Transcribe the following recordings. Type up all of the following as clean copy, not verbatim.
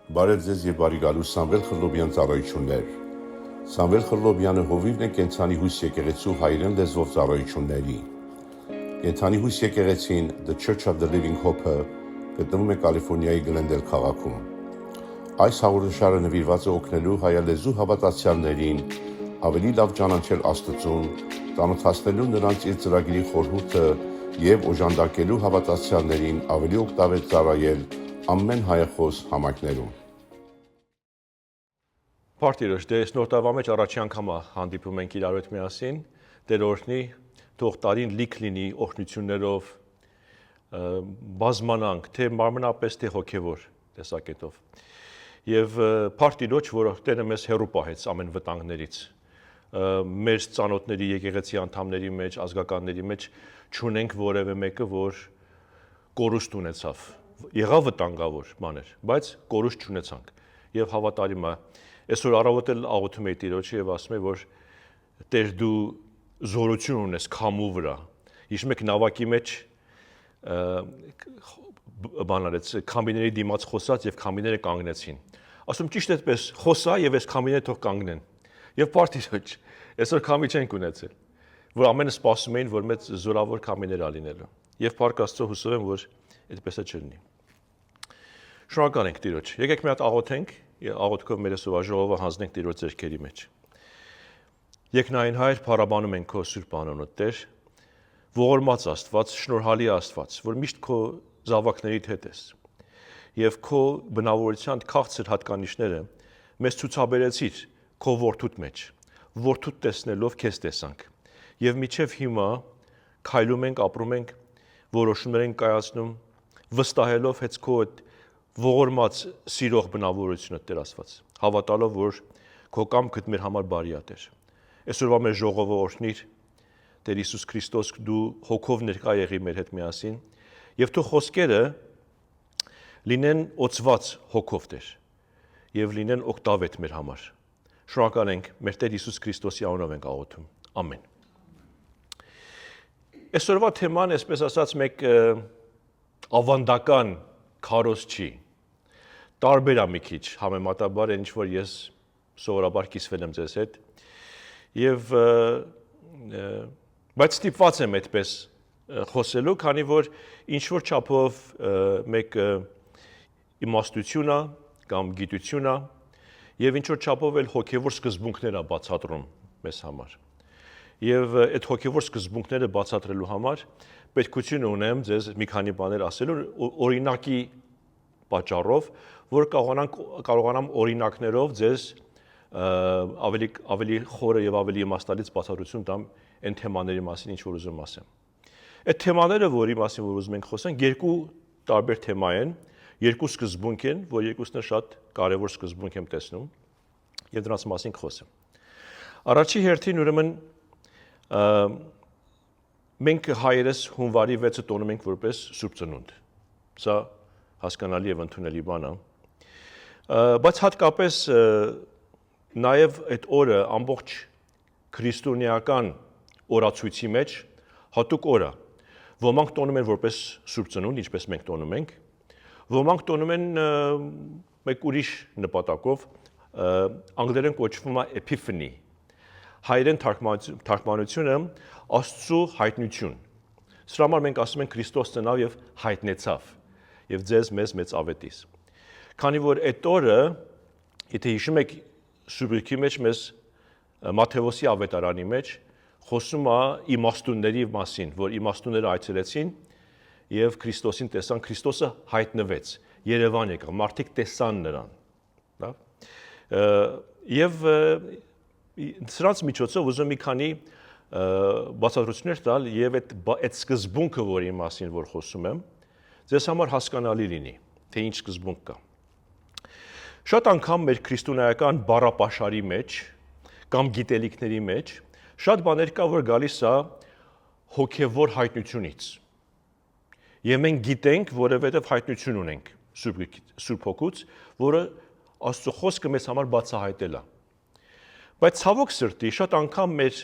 Բարև ձեզ եւ բարի գալու Սամվել Խլոբյան ծառայություններ։ Սամվել Խլոբյանը հովիվն է Կենցանի հույս եկեղեցու հայերեն լեզվով ծառայությունների։ Կենցանի հույս եկեղեցին The Church of the Living Hope-ը գտնվում է Կալիֆոռնիայի Գլենդել քաղաքում։ Այս հաղորդաշարը նվիրված է օգնելու հայալեզու հավատացյալներին ավելի լավ ճանաչել Աստծուն, ծանոթացնելու նրանց իր ծրագրի խորհուրդը եւ օժանդակելու հավատացյալներին ավելի օգտավեր ծառայել ամեն հայախոս համայնքներում։ Պարտիրոջ դες նոր տարվա մեջ առաջի անգամ հանդիպում ենք իրար հետ միասին, Տեր օրհնի, թող տարին լիք լինի օրհնություններով, բազմանանք, թե մարմնապես, թե հոգևոր տեսակետով։ Եվ Պարտիրոջ, որ Տերը մեզ հեռու պահեց ամեն վտանգներից, մեր ծանոթների, եկեղեցի անդամների մեջ, ազգականների մեջ չունենք որևէ մեկը, որ կորուստ ունեցավ։ Եղավ վտանգավոր բաներ, բայց կորուստ չունեցանք։ Եվ հավատարիմ է, այսօր առավոտ էլ աղոթում էի Տիրոջը եւ ասում եմ, որ Տեր դու զորություն ունես քամու վրա։ Հիշում եք նավակի մեջ բան արեց, քամիների դիմաց խոսած եւ քամիները կանգնեցին։ Ասում ճիշտ այդպես խոսա եւ այս քամիները թող կանգնեն։ Եվ Պարտիրոջ, այսօր քամի չենք ունեցել, որ ամենը սպասում էին, որ մեծ զորավոր քամիներ ալինելու։ Եվ Փառք Աստծո հուսով եմ, որ այդպես է չլինի։ Շնորհակալ ենք Տիրոջ։ Եկեք մի հատ աղոթենք, աղոթքով մեր սովաժողովը հանձնենք Տիրոջ ձեռքերի մեջ։ Երկնային Հայր, փառաբանում ենք քո սուրբ անունը, Տեր, ողորմած Աստված, շնորհալի Աստված, որ միշտ քո զավակների հետ ես։ Եվ քո բնավորության քաղցր հատկանիշները մեզ ցուցաբերեցիր քո որդուտ մեջ։ Որդուտ տեսնելով քեզ տեսանք։ Եվ միջև հիմա քայլում ենք, ապրում ենք, որոշումներ ենք կայացնում, վստահելով հենց քո ողորմած սիրող բնավորությունը Տեր Աստված, հավատալով, որ քո կամքդ մեր համար բարի է, Տեր։ Այսօրվա մեր ժողովը օրհնիր, Տեր Հիսուս Քրիստոս, դու հոգով ներկա եղի մեր հետ միասին, եւ թող խոսքերը լինեն օծված հոգով, Տեր, եւ լինեն օգտավետ մեր համար։ Շնորհակալ ենք մեր Տեր Հիսուս Քրիստոսի անունով ենք աղոթում։ Ամեն։ Այսօրվա թեման, այսպես ասած, մեկ ավանդական քարոզ չի։ Տարբեր է մի քիչ համեմատաբար այն ինչ որ ես սովորաբար կիսվել եմ ձեզ հետ եւ բայց ստիպված եմ այդպես խոսելու, քանի որ ինչ որ չափով մեկ իմաստություն է կամ գիտություն է եւ ինչ որ չափով էլ հոգեվոր սկզբունքներ է բացատրում մեզ համար։ Եվ այդ հոգեվոր սկզբունքները բացատրելու համար պետքություն ունեմ ձեզ մի քանի բաներ ասելու օրինակի պատճառով, որ կարողանամ օրինակներով ձեզ ավելի խորը եւ ավելի իմաստալից բացատրություն տամ այն թեմաների մասին, ինչ որ ուզում ասեմ։ Այդ թեմաները, որի մասին որ ուզում ենք խոսենք, երկու տարբեր թեմա են, երկու սկզբունք են, որ երկուսն էլ շատ կարեւոր սկզբունք եմ տեսնում, եւ դրանց մասին կխոսեմ։ Առաջի հերթին ուրեմն մենք հայերս հունվարի 6-ը տոնում ենք որպես Սուրբ Ծնունդ։ Սա հասկանալի եւ ընդունելի բան է։ Բայց հատկապես նաեւ այդ օրը ամբողջ քրիստոնեական օրացույցի մեջ հատուկ օր է։ Ոմանք տոնում են որպես Սուրբ Ծնունդ, ինչպես մենք տոնում ենք, ոմանք տոնում են մեկ ուրիշ նպատակով, անգլերեն կոչվում է Epiphany։ Հայերեն թարգմանությունը Աստծո հայտնություն։ Սրա համար մենք ասում ենք Քրիստոս ծնավ եւ հայտնեցավ եւ ձեզ մեծ ավետիս։ Քանի որ այդ օրը, եթե հիշում եք Սուրբի մեջ մեզ Մատթեոսի ավետարանի մեջ խոսում է իմաստունների մասին, որ իմաստունները այցելեցին եւ Քրիստոսին տեսան, Քրիստոսը հայտնվեց, Երևան եկավ, մարդիկ տեսան նրան, լավ։ Եվ սրանց միջոցով ուզում մի քանի բացատրություններ տալ եւ այդ սկզբունքը, որի մասին որ խոսում եմ, ձեզ համար հասկանալի լինի, թե ինչ սկզբունք կա։ Շատ անգամ մեր քրիստոնեական բառապաշարի մեջ կամ գիտելիքների մեջ շատ բաներ կա, որ գալիս է հոգևոր հայտնությունից։ Եվ մենք գիտենք, որովհետև հայտնություն ունենք Սուրբ Հոգուց, որը Աստծո խոսքը մեզ համար բացահայտել է։ Բայց ցավոք սրտի շատ անգամ մեր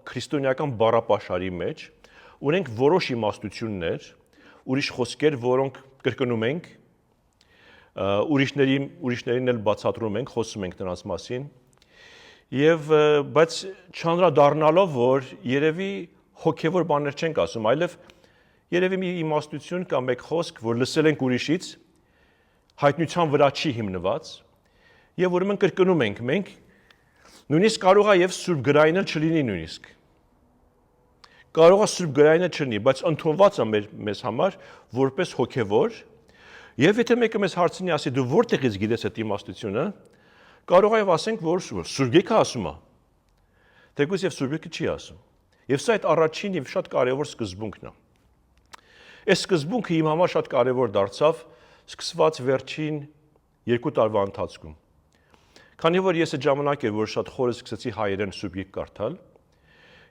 քրիստոնեական բառապաշարի մեջ ունենք որոշ իմաստություններ, ուրիշ խոսքեր, որոնք կրկնում ենք, ուրիշներին էլ բացատրում ենք, խոսում ենք նրանց մասին։ Եվ բայց չանդրադառնալով, որ երևի հոգևոր բաներ չենք ասում, այլև երևի մի իմաստություն կամ մեկ խոսք, որ լսել ենք ուրիշից, հայտնության վրա չի հիմնված, եւ ուրեմն կրկնում ենք մենք, նույնիսկ կարող է եւ սուրբ գրային չլինի նույնիսկ։ Կարող է սուրբ գրային չլինի, բայց ընդունված է մեզ համար որպես հոգևոր, եւ եթե մեկը մեզ հարցնի, ասի դու որտեղից գիտես այդ իմաստությունը, կարող է ասենք, որ սուրբ գիրքը ասում է։ Թեկուզ եւ սուրբ գիրքը չի ասում։ Եվ սա այդ առաջին եւ շատ կարեւոր սկզբունքն է։ Այս սկզբունքը իմ համար շատ կարեւոր դարձավ սկսված վերջին 2 տարվա ընթացքում։ Քանի որ ես այդ ժամանակ էր, որ շատ խորը սկսեցի հայերեն սուրբ գիրք կարդալ,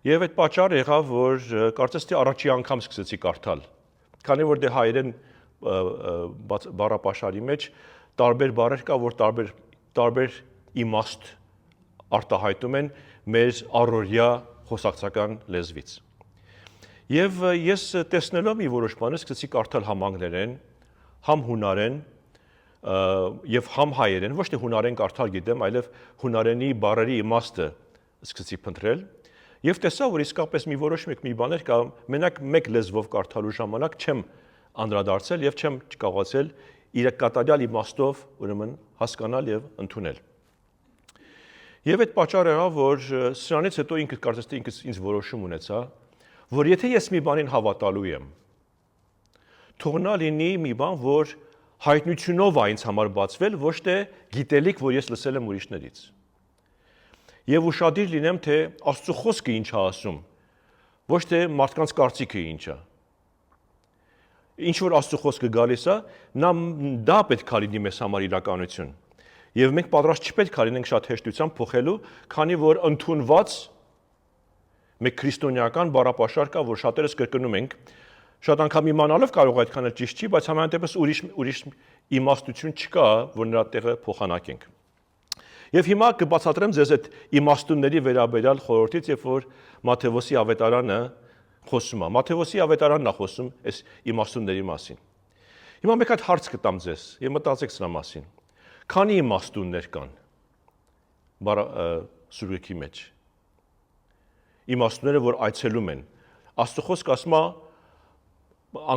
եւ այդ պատճառը եղավ, որ կարծես թե առաջի անգամ սկսեցի կարդալ։ Քանի որ դե հայերեն բառապաշարի մեջ տարբեր բառեր կա, որ տարբեր իմաստ արտահայտում են մեր առօրյա խոսակցական լեզվից։ Եվ ես տեսնելով մի որոշ բաներ սկսեցի կարդալ համ անգլերեն, համ հունարեն եւ համ հայերեն, ոչ թե հունարեն կարդալ գիտեմ, այլև հունարենի բառերի իմաստը սկսեցի փնտրել եւ տեսա, որ իսկապես մի որոշ մի բաներ կա, մենակ մեկ լեզվով կարդալու ժամանակ չեմ անդրադարձել եւ չեմ կարողացել իր կատարյալ իմաստով ուրեմն հասկանալ եւ ընդունել։ Եվ այդ պատճառը եղավ, որ սրանից հետո ինքը կարծես թե ինձ որոշում ունեցա, որ եթե ես մի բանին հավատալու եմ, թող նա լինի մի բան, որ հայտնությունով է ինձ համար բացվել, ոչ թե գիտելիք, որ ես լսել եմ ուրիշներից։ Եվ ուշադիր լինեմ, թե Աստծո խոսքը ինչ է ասում, ոչ թե մարդկանց կարծիքը ինչ է։ Ինչ որ Աստծո խոսքը գալիս է, դա պետք է լինի մեզ համար իրականություն։ Եվ մենք պատրաստ չպետք է լինենք շատ հեշտությամբ փոխելու, քանի որ ընդունված մեկ քրիստոնեական բառապաշար կա, որ շատերս կրկնում ենք, շատ անգամ իմանալով կարող այդքան էլ ճիշտ չի, բայց համենայնդեպս ուրիշ իմաստություն չկա, որ նրա տեղը փոխանակենք։ Եվ հիմա կբացատրեմ ձեզ այդ իմաստունների վերաբերյալ խորհրդից, երբ որ Մատթեոսի ավետարանը խոսում է։ Մատթեոսի ավետարանն է խոսում այս իմաստունների մասին։ Հիմա մեկ հատ հարց կտամ ձեզ, եւ մտածեք սրա մասին։ Քանի իմաստուններ կան սուրբի մեջ։ Իմաստունները, որ այցելում են։ Աստծո խոսքը ասում է,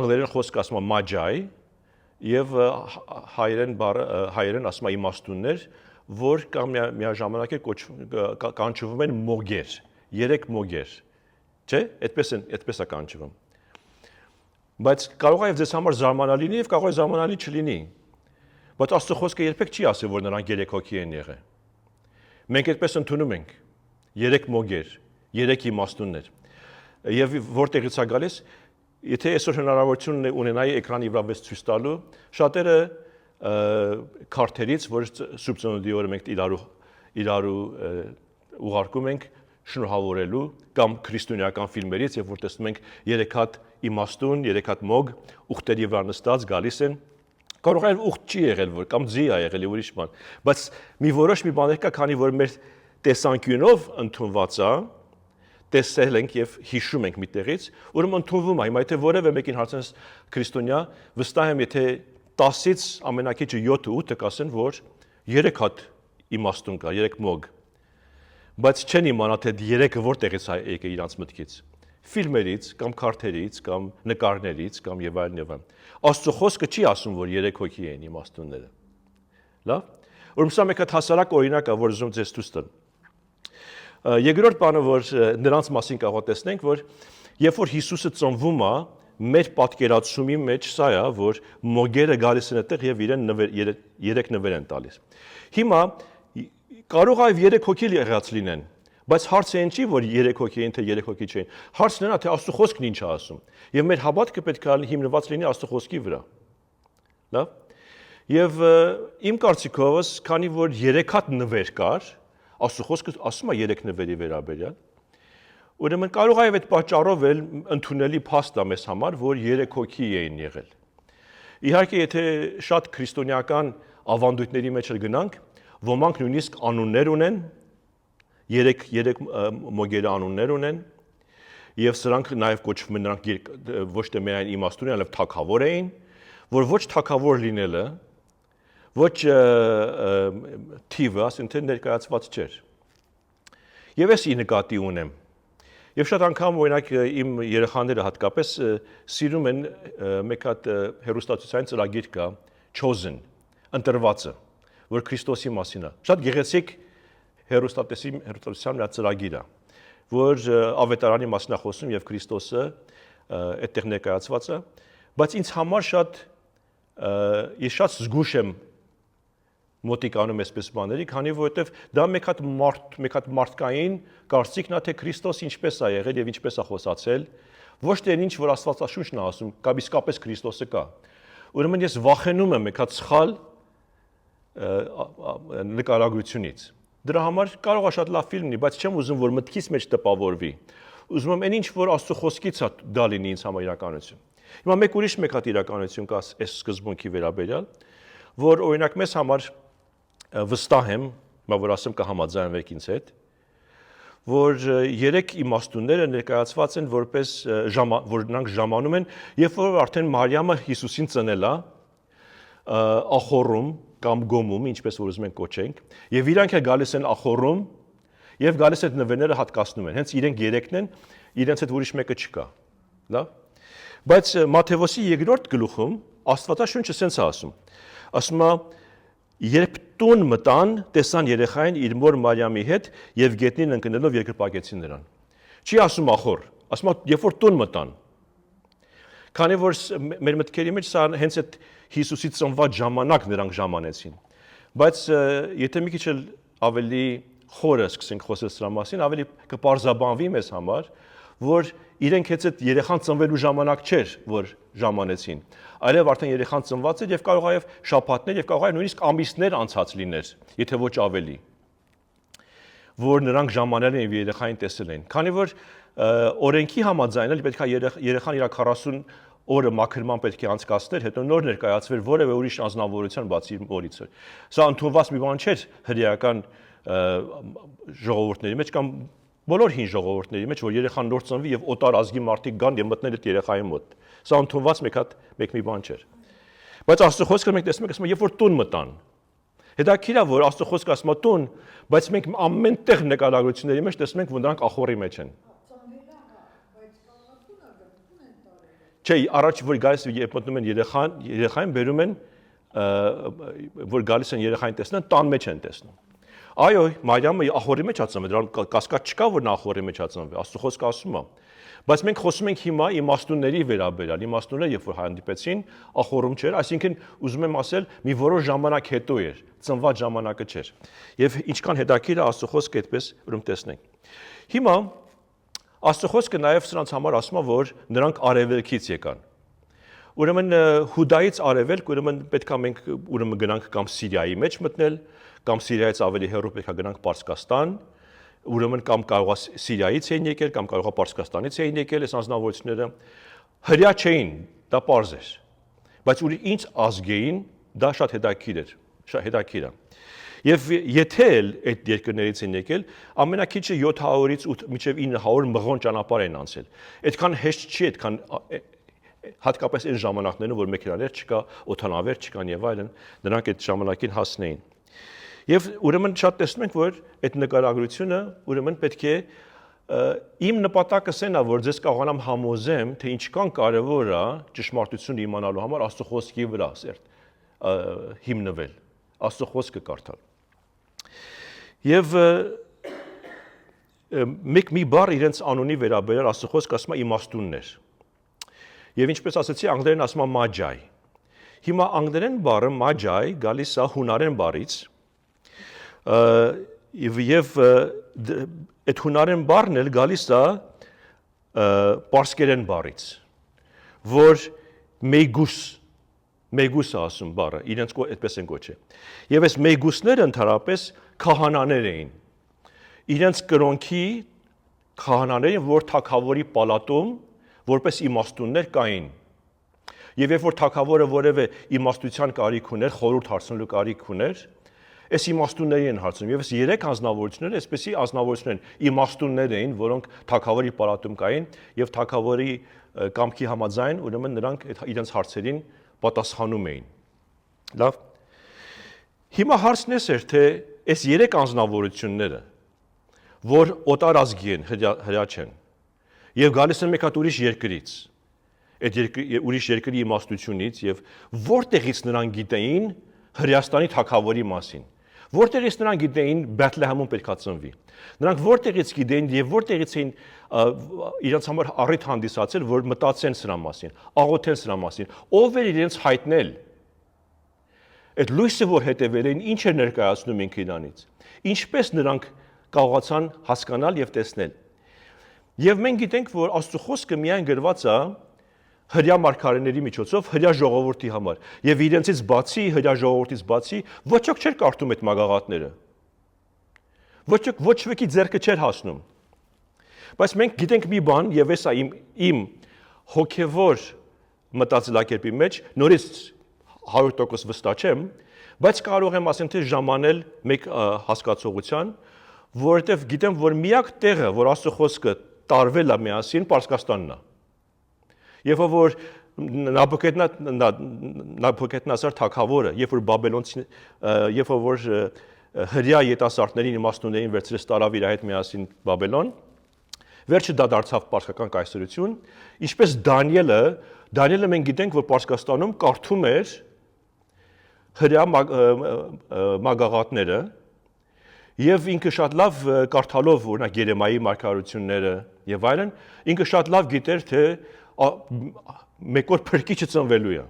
անգլերեն խոսքը ասում է magi, եւ հայերեն ասում է իմաստուններ, որ կամ միաժամանակ կանչվում են մոգեր, 3 մոգեր, չէ՞, այդպես է կանչվում։ Բայց կարող է եւ ձեզ համար զարմանալի լինի եւ կարող է զարմանալի չլինի։ Բայց Աստծո խոսքը երբեք չի ասել, որ նրանք 3 հոգի են եղել։ Մենք այդպես ընդունում ենք 3 մոգեր, 3 իմաստուններ։ Եվ որտեղից է գալիս, եթե այսօր հնարավորություն ունենայի էկրանի վրա վեց ցույց տալու, շատերը քարտերից, որ Սուրբ Ծնունդի օրը մենք իրարու ուղարկում ենք շնորհավորելու կամ քրիստոնեական ֆիլմերից, եւ որ տեսնում ենք 3 հատ իմաստուն, 3 հատ մոգ ուխտերի վրա նստած գալիս են, կարող է ուխտ չի եղել, որ կամ ձի է եղել ուրիշ բան, բայց մի որոշ մի բաներ կա, քանի որ մեր տեսանկյունով ընդունված է, տեսել ենք եւ հիշում ենք միտեղից, ուրեմն ընդունվում է։ Հիմա եթե որևէ մեկին հարցնես քրիստոնյա, վստահ եմ, եթե 10-ից ամենակիչը 7-8-ը կասեն, որ 3 հատ իմաստուն կա, 3 մոգ։ Բայց չեն իմանա, թե 3-ը որտեղից է եկել իրանց մտքից։ Ֆիլմերից, կամ քարտերից, կամ նկարներից, կամ եւ այլն եւ այլն։ Աստծո խոսքը չի ասում, որ 3 հոգի են իմաստունները։ Լավ։ Ուրեմն սա մեկ հատ հասարակ օրինակ է, որ ուզում ձեզ ցույց տալ։ Երկրորդ բանը, որ նրանց մասին կարող տեսնենք, որ երբ որ Հիսուսը ծնվում է, մեր պատկերացումի մեջ սա է, որ մոգերը գալիս են այդտեղ եւ իրեն 3 նվեր են տալիս։ Հիմա կարող է 3 հոգի եղած լինեն, բայց հարցը այն չի, որ 3 հոգի են, թե 3 հոգի չեն։ Հարցն այն է, թե Աստծո խոսքն ինչ է ասում։ Եվ մեր հավատքը պետք է հիմնված լինի Աստծո խոսքի վրա։ Լավ։ Եվ իմ կարծիքովս, քանի որ 3 հատ նվեր կար, Աստծո խոսքը ասում է 3 նվերի վերաբերյալ, ուրեմն կարող է այդ պատճառով էլ ընդունելի փաստ է մեզ համար, որ 3 հոգի էին եղել։ Իհարկե, եթե շատ քրիստոնեական ավանդույթների մեջ գնանք, ոմանք նույնիսկ անուններ ունեն, 3 մոգերի անուններ ունեն, եւ սրանք նաեւ կոչվում են, նրանք ոչ թե միայն իմաստուն են, այլև թագավոր էին, որ ոչ թագավոր լինելը ոչ թիվը, ասենք ներկայացված չէր։ Եվ ես ի նկատի ունեմ։ Եվ շատ անգամ օրինակ իմ երեխաները հատկապես սիրում են մեկ հատ հեռուստացույցային ծրագիր կա Chosen, ընտրվածը, որ Քրիստոսի մասին է։ Շատ գեղեցիկ հեռուստացության մի ծրագիր է, որ ավետարանի մասին է խոսում եւ Քրիստոսը այդտեղ ներկայացված է, բայց ինձ համար ես շատ զգուշ եմ մոտիկանում այսպես բաների, քանի որովհետև դա մեկ հատ մարդկային կարծիքն է, թե Քրիստոս ինչպես է եղել եւ ինչպես է խոսացել, ոչ թե ինչ որ Աստվածաշունչն է ասում, կամ իսկապես Քրիստոսը կա։ Ուրեմն ես վախենում եմ մեկ հատ սխալ նկարագրությունից։ Դրա համար կարող է շատ լավ ֆիլմ լինի, բայց չեմ ուզում, որ մտքիս մեջ տպավորվի։ Ուզում եմ այն ինչ որ Աստծո խոսքից է դա լինի ինձ համար իրականություն։ Հիմա մեկ հատ իրականություն կա այս սկզբունքի վերաբերյալ, որ օրինակ մեզ համար վստահ եմ, որ ասեմ կհամաձայնվեք ինձ հետ, որ երեք իմաստունները ներկայացված են որպես որ նրանք ժամանում են, երբ որ արդեն Մարիամը Հիսուսին ծնել է, ախորում կամ գոմում, ինչպես որ ուզում ենք կոչենք, եւ իրանք էլ գալիս են ախորում եւ գալիս այդ նվերները հատկացնում են։ Հենց իրենք երեքն են, իրենց հետ ուրիշ մեկը չկա։ Լավ։ Բայց Մատթեոսի 2-րդ գլուխում Աստվածաշունչը սենց է ասում։ Ասում է. երբ տուն մտան, տեսան երեխային իր մոր Մարիամի հետ եւ գետնին ընկնելով երկրպագեցին նրան։ Չի ասում ախոր, ասում է երբ որ տուն մտան։ Քանի որ մեր մտքերի մեջ սա հենց այդ Հիսուսի ծնված ժամանակ նրանք ժամանեցին։ Բայց եթե մի քիչ ավելի խորը սկսենք խոսել սրա մասին, ավելի կպարզաբանվի մեզ համար, որ իրենք հենց այդ երեխան ծնվելու ժամանակ չէր, որ ժամանեցին, այլև արդեն երեխան ծնված էր եւ կարող է շաբաթներ եւ կարող է նույնիսկ ամիսներ անցած լիներ, եթե ոչ ավելի, որ նրանք ժամանել են եւ երեխային տեսել են։ Քանի որ օրենքի համաձայն էլ պետք է երեխան իր 40 օրը մաքրման պետք է անցկացներ, հետո նոր ներկայացվեր որևէ ուրիշ անձնավորության բացի իր մորից։ Սա ընդունված մի բան չէր հրեական ժողովուրդների մեջ կամ բոլոր հին ժողովուրդների մեջ, որ երեխան նոր ծնվի եւ օտար ազգի մարդիկ գան եւ մտնեն այդ երեխայի մոտ։ Սա ընդունված մեկ մի բան չէր։ Բայց Աստծո խոսքը մենք տեսնում ենք, ասում է, երբ որ տուն մտան։ Հետաքրքիր է, որ Աստծո խոսքը ասում է տուն, բայց մենք ամեն տեղ նկարագրությունների մեջ տեսնում ենք, որ նրանք ախորի մեջ են։ Չէ, առաջ որ գալիս երբ մտնում են երեխային բերում են, որ գալիս են երեխային տեսնեն, տան մեջ են տեսնում։ Այո, Մարիամը ախորի մեջ է ծնվել, դրան կասկած չկա, որ նա ախորի մեջ է ծնվել, Աստծո խոսքը ասում է։ Բայց մենք խոսում ենք հիմա իմաստունների վերաբերյալ, իմաստունները երբ որ հանդիպեցին, ախորում չէր, այսինքն ուզում եմ ասել, մի որոշ ժամանակ հետո էր, ծնված ժամանակը չէր։ Եվ ինչքան հետաքրքիր է Աստծո խոսքը այդպես ուրեմն տեսնենք։ Հիմա Աստծո խոսքը նաև սրանց համար ասում է, որ նրանք արևելքից եկան։ Ուրեմն Հուդայից արևելք, ուրեմն պետք է մենք ուրեմն գնանք կամ Սիրիայի մեջ մտնել, կամ Սիրիայից ավելի հեռու պետք է գնանք Պարսկաստան, ուրեմն կամ կարող է Սիրիայից էին եկել, կամ կարող է Պարսկաստանից էին եկել այս անձնավորությունները, հրյա չէին, դա պարզ էր։ Բայց ինչ ազգ էին, դա շատ հետաքրքիր է։ Եվ եթե այդ երկրներից են եկել, ամենակիչը 700-ից 8 մինչև 900 մղոն ճանապարհ են անցել։ Այդքան հեշտ չի, այդքան հատկապես այն ժամանակներում, որ մեքենաներ չկա, օդանավեր չկան եւ այլն, նրանք այդ ժամանակին հասնեին։ Եվ ուրեմն շատ տեսնում ենք, որ այդ նկարագրությունը ուրեմն պետք է իմ նպատակը սենա, որ ձեզ կարողանամ համոզեմ, թե ինչքան կարևոր է ճշմարտությունը իմանալու համար Աստծո խոսքի վրա հիմնվել, Աստծո խոսքը կարդալ։ Եվ մի բառ իրենց անունի վերաբերյալ Աստծո խոսքը ասում է իմաստուններ։ Եվ ինչպես ասացի, անգլերեն ասում է magi։ Հիմա անգլերեն բառը magi գալիս է հունարեն բառից, եւ այդ հունարեն բառն էլ գալիս է պարսկերեն բառից, որ մեգուս ասում բառը, իրենց այդպես են կոչել։ Եվ այս մեգուսները ընդհանրապես քահանաներ էին։ Իրենց կրոնքի քահանաները, որ թագավորի պալատում որպես իմաստուններ կային։ Եվ երբ որ թագավորը որևէ իմաստության կարիք ուներ, խորհուրդ հարցնելու կարիք ուներ, այս իմաստունների են հարցնում։ Եվ այս 3 անձնավորությունները այսպեսի անձնավորություններ են, իմաստուններ էին, որոնք թագավորի պալատում կային եւ թագավորի կամքի համաձայն, ուրեմն նրանք իրենց հարցերին պատասխանում էին։ Լավ։ Հիմա հարցն էր, թե այս 3 անձնավորությունները, որ օտար ազգի են, հրյա չեն, եւ գալիս են մեկ հատ ուրիշ երկրից, այդ ուրիշ երկրի իմաստությունից եւ որտեղից նրանք գիտեին Հրեաստանի թագավորի մասին, որտեղից նրանք գիտեին Բեթլեհեմում պետքա ծնվի, նրանք որտեղից գիտեին եւ որտեղից էին իրենց համար առիթ հանդիսացել, որ մտածեն սրա մասին, աղոթեն սրա մասին, ով էր իրենց հայտնել այդ լույսը, որ հետևել էին, ինչ էր ներկայացնում ինքը իրանից, ինչպես նրանք կարողացան հասկանալ եւ տեսնել։ Եվ մենք գիտենք, որ Աստծո խոսքը միայն գրված է հրյա մարգարեների միջոցով հրյա ժողովրդի համար, եւ իրենցից բացի, հրյա ժողովրդից բացի, ոչ ոք չէր կարդում այդ մագաղատները։ Ոչ մեկի ձեռքը չէր հասնում։ Բայց մենք գիտենք մի բան, եւ էսա իմ հոգեվոր մտածելակերպի մեջ, նորից 100% վստահ չեմ, բայց կարող եմ ասեմ, թե ժամանել մեկ հասկացողության, որովհետև գիտեմ, որ միակ տեղը, որ Աստծո խոսքը տարվել է միասին, Պարսկաստանն է։ Երբ որ Նաբուքեդնեզար թագավորը, երբ որ Բաբելոնցի, երբ որ հրյա ետասարտներին իմաստուններին վերցրեց տարավ իր հետ միասին Բաբելոն, վերջը դա դարձավ պարսկական կայսրություն, ինչպես Դանիելը մենք գիտենք, որ Պարսկաստանում կարդում էր հրյա մագաղատները եւ ինքը շատ լավ կարդալով օրինակ Երեմիայի մարգարությունները եւ այլն, ինքը շատ լավ գիտեր, թե մեկ օր փրկիչը ծնվելու է։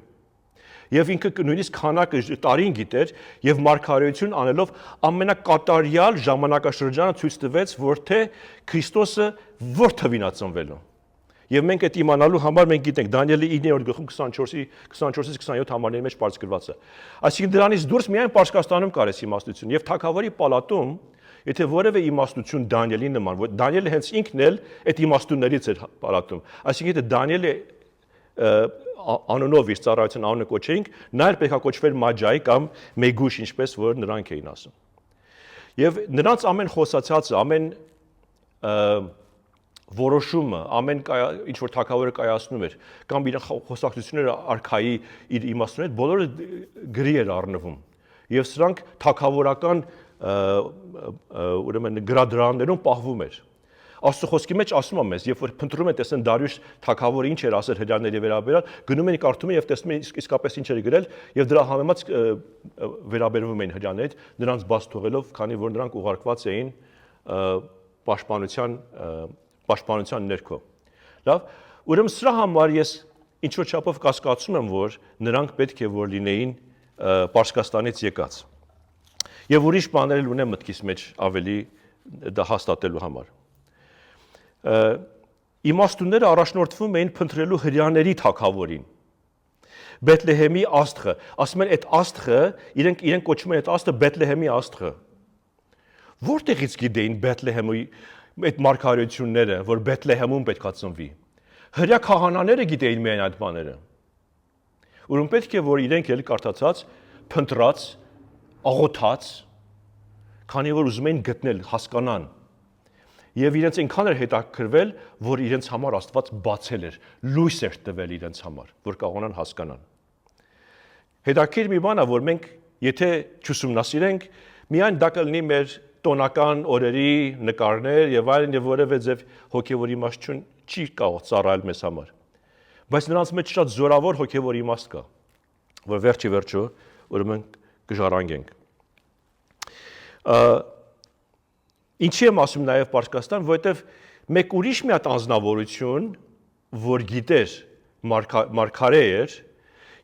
Եվ ինքը նույնիսկ քանակը տարին գիտեր եւ մարգարեություն անելով ամենակատարյալ ժամանակաշրջանը ցույց տվեց, որ թե Քրիստոսը որ թվին է ծնվելու։ Եվ մենք այդ իմանալու համար մենք գիտենք Դանիելի 9-րդ գլխում 24-ից 27 համարների մեջ բարձ գրված է։ Այսինքն դրանից դուրս միայն Պարսկաստանում կար այս իմաստություն եւ թագավորի պալատում, եթե որևէ իմաստություն Դանիելի նման, որ Դանիելը հենց ինքն էլ այդ իմաստուններից էր պալատում։ Այսինքն եթե Դանիելը անունով իր ծառայության անունը կոչեինք, նա էլ պետք է կոչվեր Մաջայ կամ Մեգուշ, ինչպես որ նրանք էին ասում։ Եվ նրանց ամեն խոսացածը, ամեն որոշումը, ամեն ինչ որ թագավորը կայացնում էր, կամ իր խոսակցությունները արքայի իր իմաստուն հետ, բոլորը գրի էր առնվում։ Եվ սրանք թագավորական ուրեմն գրադարաններում պահվում էր։ Աստծո խոսքի մեջ ասում է մեզ, երբ որ փնտրում են տեսնեն Դարիուշ թագավորը ինչ էր ասել հրյաների վերաբերյալ, գնում են կարդում են եւ տեսնում են իսկապես ինչ էր գրել եւ դրա համեմատ վերաբերվում են հրյաներից, նրանց բաց թողելով, քանի որ նրանք ուղարկված էին պաշտպանության ներքո։ Լավ, ուրեմն սրա համար ես ինչ որ չափով կասկածում եմ, որ նրանք պետք է որ լինեին Պարսկաստանից եկած։ Եվ ուրիշ բաներ ունեմ մտքիս մեջ ավելի դա հաստատելու համար։ Իմաստունները առաջնորդվում էին փնտրելու հրյաների թագավորին։ Բեթլեհեմի աստղը, ասում են այդ աստղը, իրենք կոչում են այդ աստղը Բեթլեհեմի աստղը։ Որտեղից գիտեին Բեթլեհեմի այդ մարգարեությունները, որ Բեթլեհեմում պետքա ծնվի։ Հրյա քահանաները գիտեին միայն այդ բաները։ Ուրեմն պետք է որ իրենք էլ կարդացած, փնտրած, աղոթած, քանի որ ուզում էին գտնել, հասկանան։ Եվ իրենց այնքան էր հետաքրվել, որ իրենց համար Աստված բացել էր, լույս էր տվել իրենց համար, որ կարողանան հասկանան։ Հետաքրքիր մի բան է, որ մենք եթե չուսումնասիրենք, միայն դա կլինի մեր տոնական օրերի նկարներ եւ այլն եւ որևէ ձև հոգեվոր իմաստություն չի կարող ծառայել մեզ համար։ Բայց նրանց մեջ շատ զորավոր հոգեվոր իմաստ կա, որ վերջի վերջո ուրեմն կժառանգենք։ Ինչի եմ ասում նաև Պարսկաստան, որովհետև մեկ ուրիշ մի հատ անձնավորություն, որ գիտեր մարգարե էր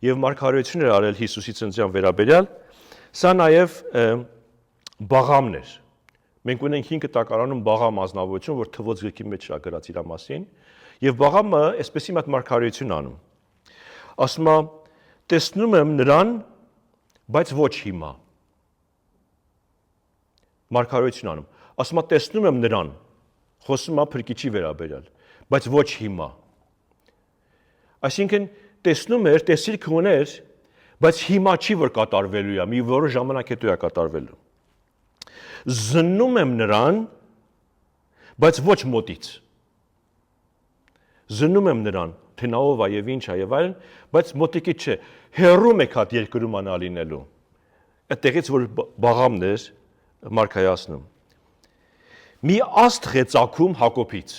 եւ մարգարեություն էր արել Հիսուսի ծննդյան վերաբերյալ, սա նաև Բաղամն էր։ Մենք ունենք 5 տակարանում Բաղամ անձնավորություն, որ թվոց գրքի մեջ է գրած իր մասին, եւ Բաղամը այսպեսի մի հատ մարգարեություն անում։ Ասում է. տեսնում եմ նրան, բայց ոչ հիմա։ Մարգարեություն անում։ Ասում է տեսնում եմ նրան, խոսում է փրկիչի վերաբերյալ, բայց ոչ հիմա։ Այսինքն տեսնում էր, տեսիլք ուներ, բայց հիմա չի որ կատարվելու է, մի որոշ ժամանակ հետո է կատարվելու։ Զննում եմ նրան, բայց ոչ մոտից։ Զննում եմ նրան, թե նա ով է եւ ինչ է եւ այլն, բայց մոտիկից չէ, հեռու մեկ հատ երկրում անա լինելու։ այդտեղից որ բաղամն էր մարգայացնում։ Մի աստղ է ծագում Հակոբից։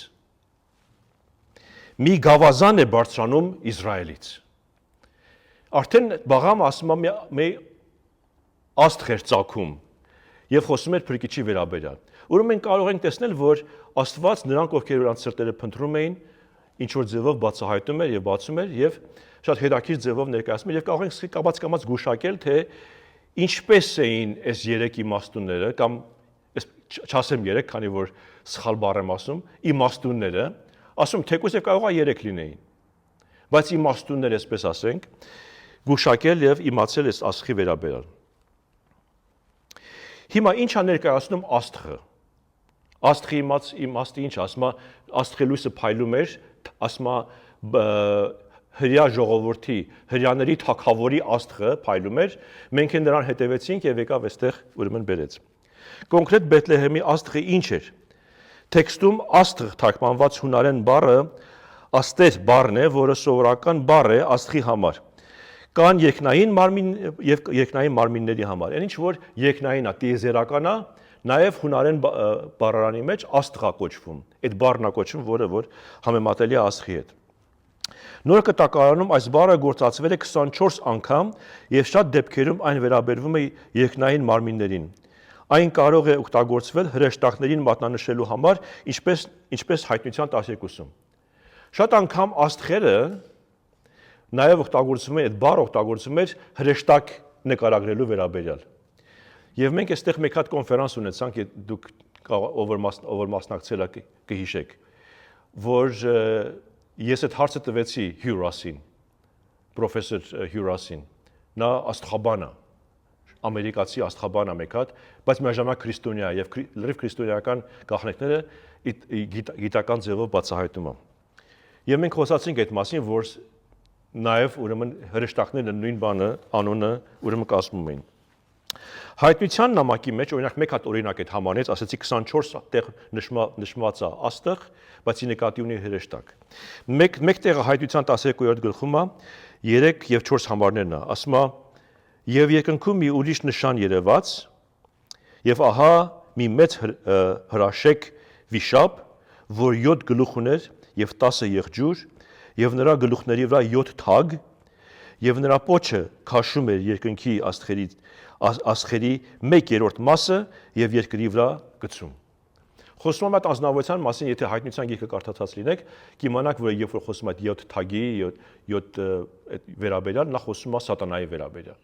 Մի գավազան է բարձրանում Իսրայելից։ Արդեն բաղամը ասում է մի աստղ էր ծագում եւ խոսում էր փրկիչի վերաբերյալ։ Ուրեմն մենք կարող ենք տեսնել, որ Աստված նրանք, ովքեր նրանց սրտերը փնտրում էին, ինչ որ ձևով բացահայտում էր եւ բացում էր եւ շատ հետաքրքիր ձևով ներկայացնում էր եւ կարող ենք կամաց գուշակել, թե ինչպես էին այս երեք իմաստունները կամ չասեմ երեք, քանի որ սխալ բառ եմ ասում, իմաստունները, ասում թեկուզ եւ կարող է 3 լինեին։ Բայց իմաստունները, այսպես ասենք, գուշակել եւ իմացել այս աստղի վերաբերյալ։ Հիմա ինչ է ներկայացնում աստղը։ Աստղի իմաստը ինչ ասում է, աստղի լույսը փայլում էր, ասում է հրյա ժողովրդի, հրյաների թագավորի աստղը փայլում էր, մենք նրան հետևեցինք եւ եկավ այստեղ ուրեմն բերեց։ Կոնկրետ Բեթլեհեմի աստղը ինչ էր։ Տեքստում աստղ թարգմանված հունարեն բառը աստեր բառն է, որը սովորական բառ է աստղի համար։ Կան երկնային մարմին եւ երկնային մարմինների համար։ Այն ինչ որ երկնային է, տիեզերական է, նաեւ հունարեն բառարանի մեջ աստղ է կոչվում։ Այդ բառն է կոչվում, որ համեմատելի է աստղի հետ։ Նոր կտակարանում այս բառը գործածվել է 24 անգամ եւ շատ դեպքերում այն վերաբերվում է երկնային մարմիններին։ Այն կարող է օգտագործվել հրեշտակներին մատնանշելու համար, ինչպես հայտնության 12-ում։ Շատ անգամ աստղերը նաև օգտագործվում է, այդ բառը օգտագործվում է հրեշտակ նկարագրելու վերաբերյալ։ Եվ մենք այստեղ մեկ հատ կոնֆերանս ունեցանք, դուք ով մասնակցել եք կհիշեք, որ ես այդ հարցը տվեցի Հյուրասին, պրոֆեսոր Հյուրասին, նա աստղաբան է, ամերիկացի աստղաբան է մեկ հատ, բայց միաժամանակ քրիստոնյա եւ լրիվ քրիստոնեական գաղտնիքները գիտական ձևով բացահայտում է։ Եվ մենք խոսացինք այդ մասին, որ նաև ուրեմն հրեշտակները նույն բանը անունը ուրեմն կասում էին։ Հայտնության նամակի մեջ օրինակ մեկ հատ օրինակ այդ համանեց, ասեցի 24 տեղ նշված է աստղ, բայց ի նկատի ունի հրեշտակ։ Մեկ տեղը հայտնության 12-րդ գլխում է 3 եւ 4 համարներն է, ասում է եւ երկնքում մի ուրիշ նշան երևաց եւ ահա մի մեծ հրաշեք վիշապ, որ 7 գլուխ ուներ եւ 10 եղջյուր եւ նրա գլուխների վրա 7 թագ եւ նրա պոչը քաշում էր երկնքի աստղերի 1/3 մասը եւ երկրի վրա գցում։ Խոսում եմ այդ ազնվության մասին, եթե հայտնության գիրքը կարդացած լինեք, կիմանաք, որ երբ որ խոսում այդ 7 թագի, 7 վերաբերյալ, նա խոսում է սատանայի վերաբերյալ։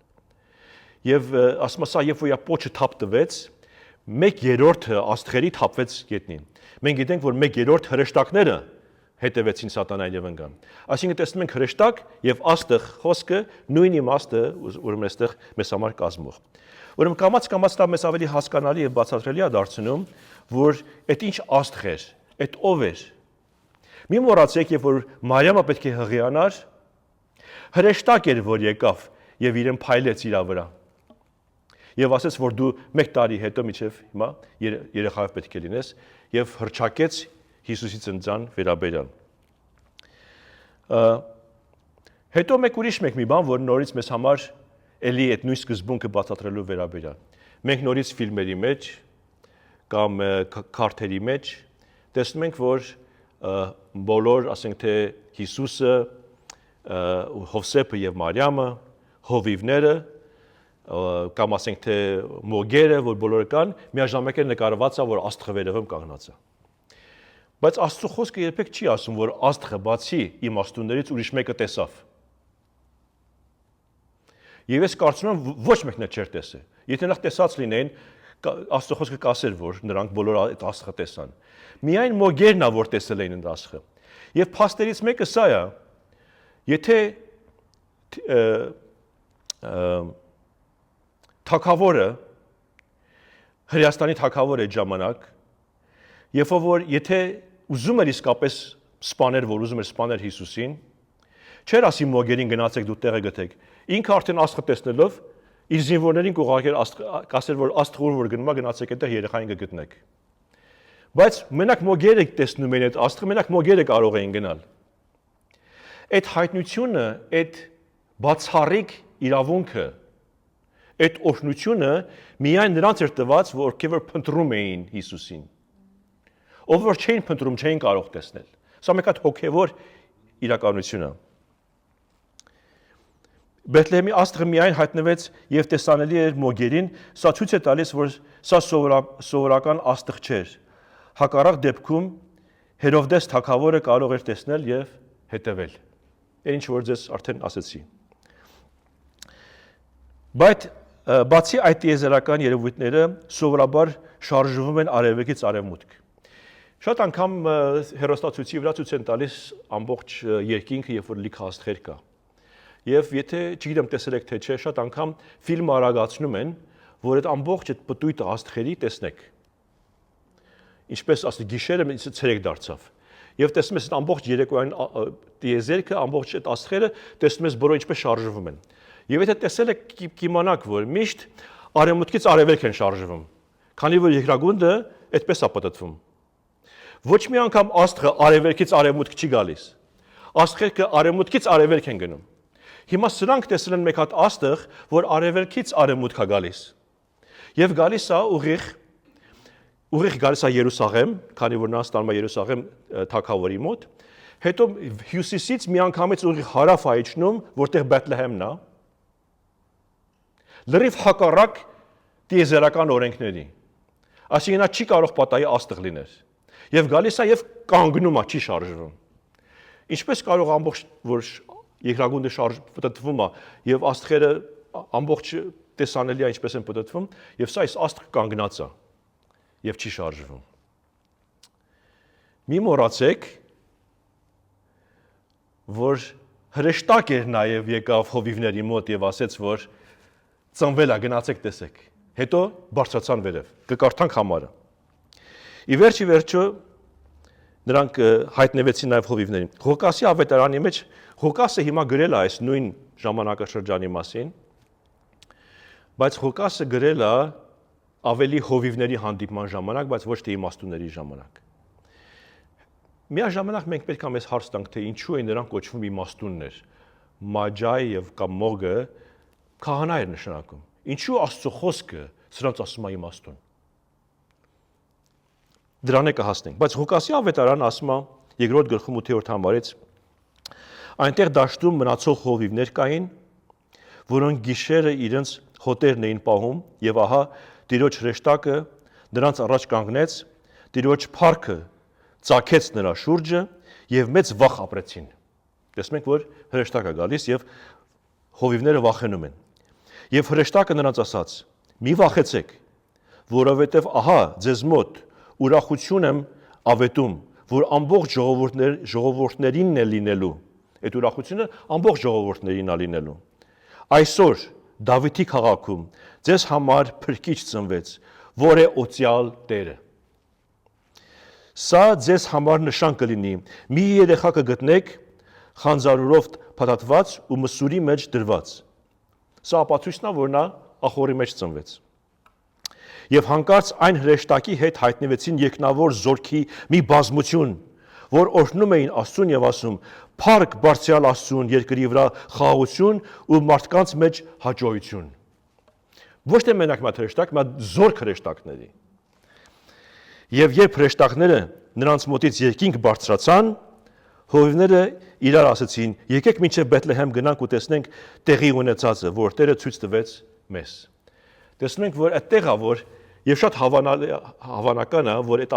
Եվ ասում է, սա երբ որ պոչը թափ տվեց, 1/3 աստղերի թափվեց գետնին։ Մենք գիտենք, որ 1/3 հրեշտակները հետևեցին սատանային եւ ընկան։ Այսինքն տեսնում ենք հրեշտակ եւ աստղ խոսքը նույն իմաստը ուրեմն այստեղ մեզ համար կազմող։ Ուրեմն կամաց դա մեզ ավելի հասկանալի եւ բացատրելի է դարձնում, որ այդ ինչ աստղ էր, այդ ով էր։ Մի մոռացեք, երբ որ Մարիամը պետք է հղիանար, հրեշտակ էր, որ եկավ եւ իրեն փայլեց իր վրա։ Եվ ասեց, որ դու 1 տարի հետո միջև հիմա երեխայով պետք է լինես եւ հրճակեց Հիսուսի ծնծան վերաբերյալ։ Հետո մեկ մի բան, որ նորից մեզ համար էլի այդ նույն սկզբունքը բացատրելու վերաբերյալ։ Մենք նորից ֆիլմերի մեջ կամ քարտերի մեջ տեսնում ենք, որ բոլոր, ասենք թե Հիսուսը, Հովսեփը եւ Մարիամը, հովիվները կամ ասենք թե մոգերը, որ բոլորը կան, միաժամանակ նկարված է, որ աստղը վերևում կանգնած է։ Բայց Աստծո խոսքը երբեք չի ասում, որ աստղը բացի իմաստուններից ուրիշ մեկը տեսավ։ Եվ ես կարծում եմ ոչ մեկն էլ չէր տեսել։ Եթե նախ տեսած լինեին, Աստծո խոսքը կասեր, որ նրանք բոլորը այդ աստղը տեսան։ Միայն մոգերն է, որ տեսել էին այդ աստղը։ Եվ փաստերից մեկը սա է, եթե թագավորը Հրեաստանի թագավորը այդ ժամանակ, երբ որ եթե ուզում էր իսկապես սպաներ, որ ուզում էր սպաներ Հիսուսին, չէր ասի մոգերին գնացեք դու տեղը գտեք։ Ինքը արդեն աստղը տեսնելով իր զինվորներին կուղարկեր կասեր, որ աստղը որ գնում է գնացեք այդտեղ երեխային կգտնեք։ Բայց մենակ մոգերը տեսնում են այդ աստղը, մենակ մոգերը կարող էին գնալ։ Այդ հայտնությունը, այդ բացառիկ իրավունքը, Այդ օրհնությունը միայն նրանց էր տված, որքեւոր փնտրում էին Հիսուսին։ Ով որ չէին փնտրում, չէին կարող տեսնել։ Սա մեկ հատ հոգևոր իրականություն է։ Բեթլեհեմի աստղը միայն հայտնվեց եւ տեսանելի էր մոգերին, սա ցույց է տալիս, որ սա սովորական աստղ չէր։ Հակառակ դեպքում Հերովդես թագավորը կարող էր տեսնել եւ հետևել։ Ինչ որ ձեզ արդեն ասեցի։ Բայց բացի այդ տիեզերական երևույթները սովորաբար շարժվում են արևելքից արևմուտք։ Շատ անգամ հերոստացույցի վրա ցույց են տալիս ամբողջ երկինքը, երբ որ լիքը աստղեր կա։ Եվ եթե չգիտեմ տեսել եք թե չէ, շատ անգամ ֆիլմը արագացնում են, որ այդ ամբողջ այդ պտույտը աստղերի տեսնեք։ Ինչպես ասի գիշերը ցերեկ դարձավ։ Եվ տեսնում ես այդ ամբողջ երեկոյան տիեզերքը, ամբողջ այդ աստղերը տեսնում ես բոլոր ինչպես շարժվում են։ Եվ եթե տեսել եք կիմանաք, որ միշտ արևմուտքից արևելք են շարժվում, քանի որ երկրագունդը այդպես է պատտվում։ Ոչ մի անգամ աստղը արևելքից արևմուտք չի գալիս։ Աստղերը արևմուտքից արևելք են գնում։ Հիմա սրանք տեսել են մեկ հատ աստղ, որ արևելքից արևմուտք է գալիս։ Եվ գալիս է ուղիղ գալիս է Երուսաղեմ, քանի որ նա ստանում է Երուսաղեմ թագավորի մոտ, հետո հյուսիսից միանգամից ուղիղ հարավ է իջնում, որտեղ Բեթլեհեմն է։ Լրիվ հակառակ տիեզերական օրենքների։ Այսինքն նա չի կարող պատահի աստղ լինել։ Եվ գալիս է եւ կանգնում է, չի շարժվում։ Ինչպես կարող ամբողջ որ երկրագունդը պատտվում է եւ աստղերը ամբողջ տեսանելի է ինչպես են պատտվում, եւ սա այս աստղը կանգնած է եւ չի շարժվում։ Մի մոռացեք, որ հրեշտակ էր նաեւ եկավ հովիվների մոտ եւ ասեց, որ ծնվել է, գնացեք տեսեք։ Հետո բարձրացան վերև, կկարդանք համարը։ Ի վերջո նրանք հայտնվեցին նաև հովիվներին։ Ղուկասի ավետարանի մեջ Ղուկասը հիմա գրել է այս նույն ժամանակաշրջանի մասին, բայց Ղուկասը գրել է ավելի հովիվների հանդիպման ժամանակ, բայց ոչ թե իմաստունների ժամանակ։ Միաժամանակ մենք պետք է մեզ հարց տանք, թե ինչու են նրանք կոչվում իմաստուններ։ Մաջայ եւ կամ մոգը քահանա էր նշանակում։ Ինչու Աստծո խոսքը սրանց ասում է իմաստուն։ Դրան է կհասնենք, բայց Ղուկասի ավետարանը ասում է երկրորդ գլխում 8-րդ համարից այնտեղ դաշտում մնացող հովիվներ կային, որոնք գիշերը իրենց հոտերն էին պահում, եւ ահա Տիրոջ հրեշտակը նրանց առաջ կանգնեց, Տիրոջ փառքը ծագեց նրա շուրջը եւ մեծ վախ ապրեցին։ Տեսնում եք, որ հրեշտակը գալիս եւ հովիվները վախենում են։ Եվ հրեշտակը նրանց ասաց. «Մի վախեցեք, որովհետև ահա ձեզ մոտ ուրախություն եմ ավետում, որ ամբողջ ժողովուրդներինն է լինելու»։ Այդ ուրախությունը ամբողջ ժողովուրդներին է լինելու։ «Այսօր Դավիթի քաղաքում ձեզ համար փրկիչ ծնվեց, որ է օծյալ Տերը։ Սա ձեզ համար նշան կլինի. մի երեխա կգտնեք խանձարուրով փաթաթված ու մսուրի մեջ դրված»։ Սա ապացույցն է, որ նա ախորի մեջ ծնվեց։ Եվ հանկարծ այն հրեշտակի հետ հայտնվեցին երկնավոր զորքի մի բազմություն, որ օրհնում էին Աստծուն եւ ասում. «Փառք բարձրյալ Աստծուն երկրի վրա խաղաղություն ու մարդկանց մեջ հաջողություն»։ Ոչ թե մենակ մի հրեշտակ, մի զորք հրեշտակների։ Եվ երբ հրեշտակները նրանց մոտից երկինք բարձրացան, հովիվները իրար ասեցին. «Եկեք մինչև Բեթլեհեմ գնանք ու տեսնենք տեղի ունեցածը, որ Տերը ցույց տվեց մեզ»։ Տեսնում ենք, որ այդտեղ է, որ եւ շատ հավանական է, որ այդ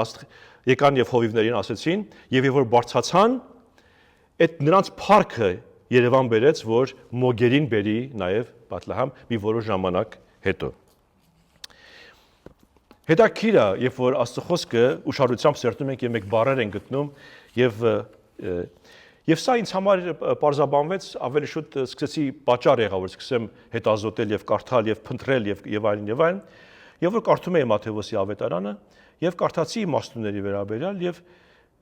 եկան եւ հովիվներին ասեցին, եւ որ բարձրացան, այդ նրանց փառքը Երևան բերեց, որ մոգերին բերի նաեւ Բեթլեհեմ մի որոշ ժամանակ հետո։ Հետաքրքիր է, երբ որ Աստծո խոսքը ուշադրությամբ սերտում ենք եւ մեկ բառեր են գտնում եւ սա ինձ համար պարզաբանվեց, ավելի շուտ սկսեցի պատճառ եղավ, որ սկսեմ հետազոտել եւ կարդալ եւ փնտրել եւ այլն, եւ որ կարդում էի Մատթեոսի ավետարանը եւ կարդացի իմաստունների վերաբերյալ եւ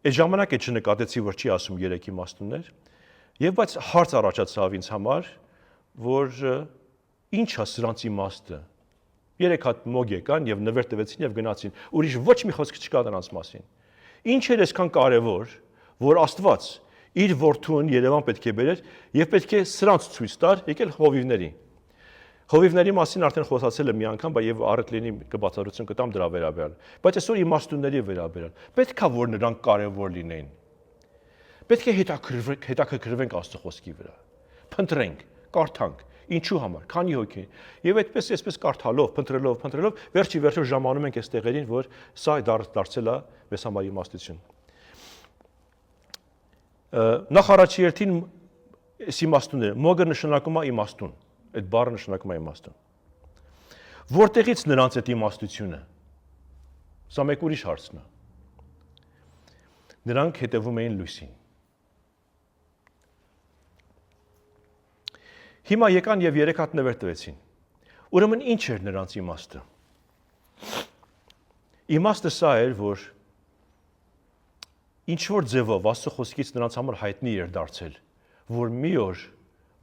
այդ ժամանակ է չնկատեցի, որ չի ասում 3 իմաստուններ, եւ բայց հարց առաջացավ ինձ համար, որ ինչ է սրանց իմաստը։ 3 հատ մոգ եկան եւ նվեր տվեցին եւ գնացին։ Ուրիշ ոչ մի խոսք չկա նրանց մասին։ Ինչ էր այսքան կարեւոր, որ Աստված իր որդուն Երևան պետք է բերեր եւ պետք է սրանց ցույց տար, եկել հովիվների։ Հովիվների մասին արդեն խոսացել եմ մի անգամ, բայց եւ առդ լինի կբացառություն կտամ դրա վերաբերյալ։ Բայց այսօր իմաստունների վերաբերյալ պետք է որ նրանք կարևոր լինեն։ Պետք է հետաքրքրվենք Աստծո խոսքի վրա։ Փնտրենք, կարդանք, ինչու համար, քանի հոգի։ Եվ այդպես այսպես կարդալով, փնտրելով, վերջի վերջո ժամանում ենք այս տեղերին, որ սա դարձել է մեզ համար իմաստություն։ Նախ առաջի երթին այս իմաստունները, մոգը նշանակում է իմաստուն։ Այդ բառը նշանակում է իմաստուն։ Որտեղից նրանց այդ իմաստությունը։ Սա մեկ ուրիշ հարցն է։ Նրանք հետևում էին լույսին։ Հիմա եկան եւ 3 հատ նվեր տվեցին։ Ուրեմն ինչ էր նրանց իմաստը։ Իմաստը սա էր, որ ինչ որ ձևով Աստծո խոսքից նրանց համար հայտնի էր դարձել, որ մի օր